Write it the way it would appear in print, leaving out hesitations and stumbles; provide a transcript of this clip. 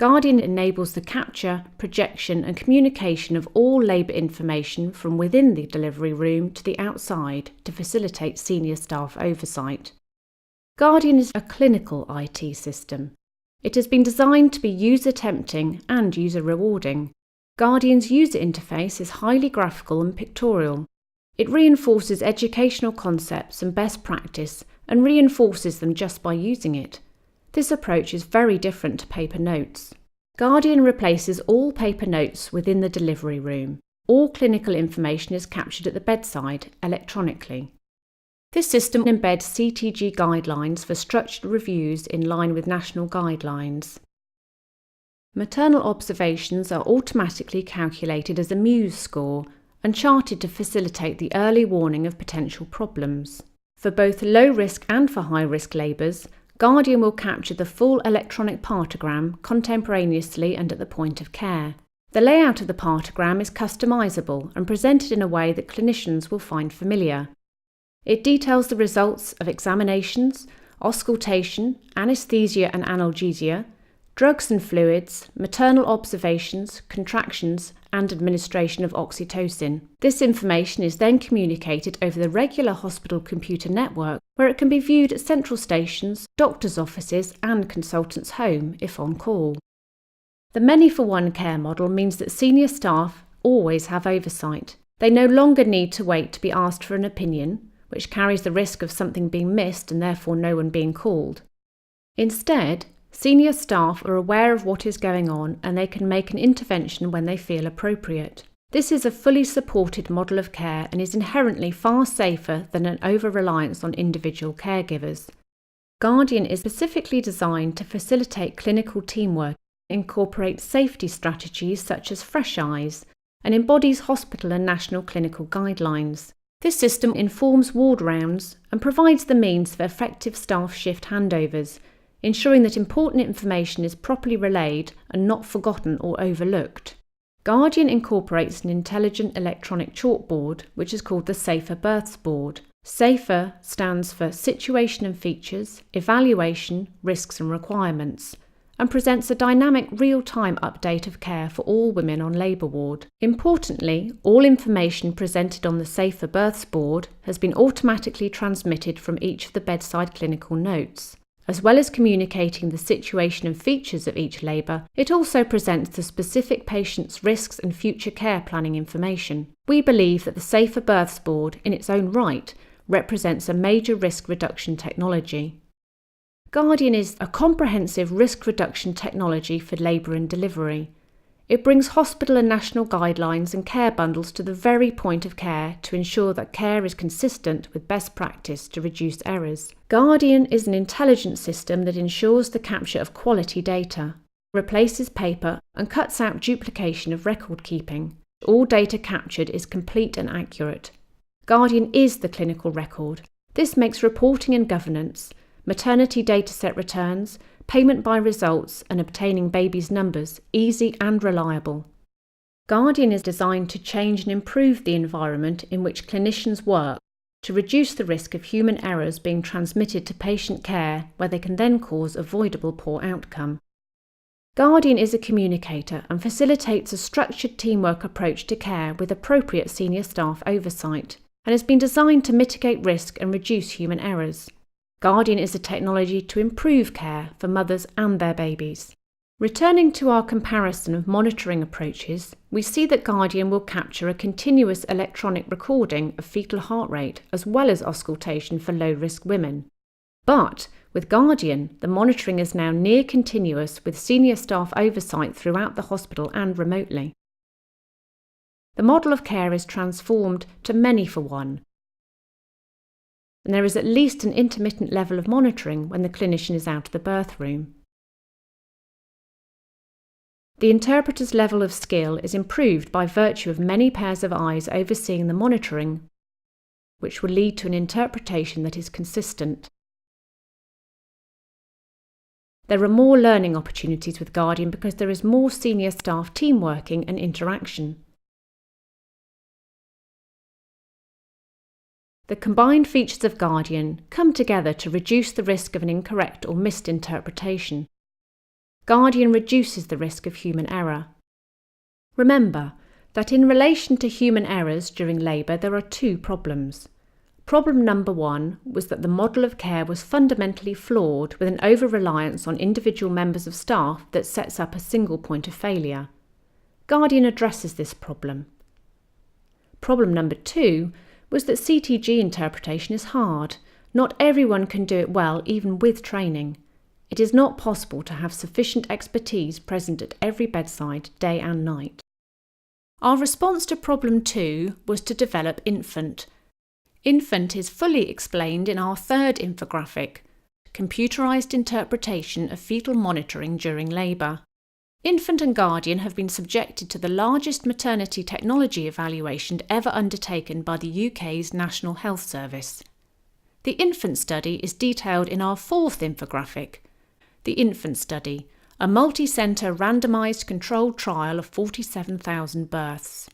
Guardian enables the capture, projection and communication of all labour information from within the delivery room to the outside to facilitate senior staff oversight. Guardian is a clinical IT system. It has been designed to be user-tempting and user-rewarding. Guardian's user interface is highly graphical and pictorial. It reinforces educational concepts and best practice and reinforces them just by using it. This approach is very different to paper notes. Guardian replaces all paper notes within the delivery room. All clinical information is captured at the bedside electronically. This system embeds CTG guidelines for structured reviews in line with national guidelines. Maternal observations are automatically calculated as a Muse score and charted to facilitate the early warning of potential problems. For both low risk and for high risk labours, Guardian will capture the full electronic partogram contemporaneously and at the point of care. The layout of the partogram is customisable and presented in a way that clinicians will find familiar. It details the results of examinations, auscultation, anaesthesia and analgesia, drugs and fluids, maternal observations, contractions, and administration of oxytocin. This information is then communicated over the regular hospital computer network, where it can be viewed at central stations, doctors' offices, and consultants' home if on call. The many-for-one care model means that senior staff always have oversight. They no longer need to wait to be asked for an opinion, which carries the risk of something being missed and therefore no one being called. Instead, senior staff are aware of what is going on and they can make an intervention when they feel appropriate. This is a fully supported model of care and is inherently far safer than an over-reliance on individual caregivers. Guardian is specifically designed to facilitate clinical teamwork, incorporate safety strategies such as fresh eyes, and embodies hospital and national clinical guidelines. This system informs ward rounds and provides the means for effective staff shift handovers, ensuring that important information is properly relayed and not forgotten or overlooked. Guardian incorporates an intelligent electronic chalkboard, which is called the SaFERR Births Board. SaFERR stands for Situation and Features, Evaluation, Risks and Requirements, and presents a dynamic real-time update of care for all women on labour ward. Importantly, all information presented on the SaFERR Births Board has been automatically transmitted from each of the bedside clinical notes. As well as communicating the situation and features of each labour, it also presents the specific patient's risks and future care planning information. We believe that the SaFERR Births Board, in its own right, represents a major risk reduction technology. Guardian is a comprehensive risk reduction technology for labour and delivery. It brings hospital and national guidelines and care bundles to the very point of care to ensure that care is consistent with best practice to reduce errors. Guardian is an intelligent system that ensures the capture of quality data, replaces paper and cuts out duplication of record keeping. All data captured is complete and accurate. Guardian is the clinical record. This makes reporting and governance, maternity dataset returns, payment by results and obtaining babies' numbers easy and reliable. Guardian is designed to change and improve the environment in which clinicians work to reduce the risk of human errors being transmitted to patient care where they can then cause avoidable poor outcome. Guardian is a communicator and facilitates a structured teamwork approach to care with appropriate senior staff oversight and has been designed to mitigate risk and reduce human errors. Guardian is a technology to improve care for mothers and their babies. Returning to our comparison of monitoring approaches, we see that Guardian will capture a continuous electronic recording of fetal heart rate as well as auscultation for low-risk women. But with Guardian, the monitoring is now near continuous with senior staff oversight throughout the hospital and remotely. The model of care is transformed to many-for-one, and there is at least an intermittent level of monitoring when the clinician is out of the birth room. The interpreter's level of skill is improved by virtue of many pairs of eyes overseeing the monitoring, which will lead to an interpretation that is consistent. There are more learning opportunities with Guardian because there is more senior staff team working and interaction. The combined features of Guardian come together to reduce the risk of an incorrect or missed interpretation. Guardian reduces the risk of human error. Remember that in relation to human errors during labour there are two problems. Problem number one was that the model of care was fundamentally flawed with an over-reliance on individual members of staff that sets up a single point of failure. Guardian addresses this problem. Problem number two was that CTG interpretation is hard. Not everyone can do it well even with training. It is not possible to have sufficient expertise present at every bedside, day and night. Our response to problem 2 was to develop Infant. Infant is fully explained in our third infographic, Computerised Interpretation of Fetal Monitoring During Labour. Infant and Guardian have been subjected to the largest maternity technology evaluation ever undertaken by the UK's National Health Service. The Infant study is detailed in our fourth infographic, the Infant study, a multi-centre randomised controlled trial of 47,000 births.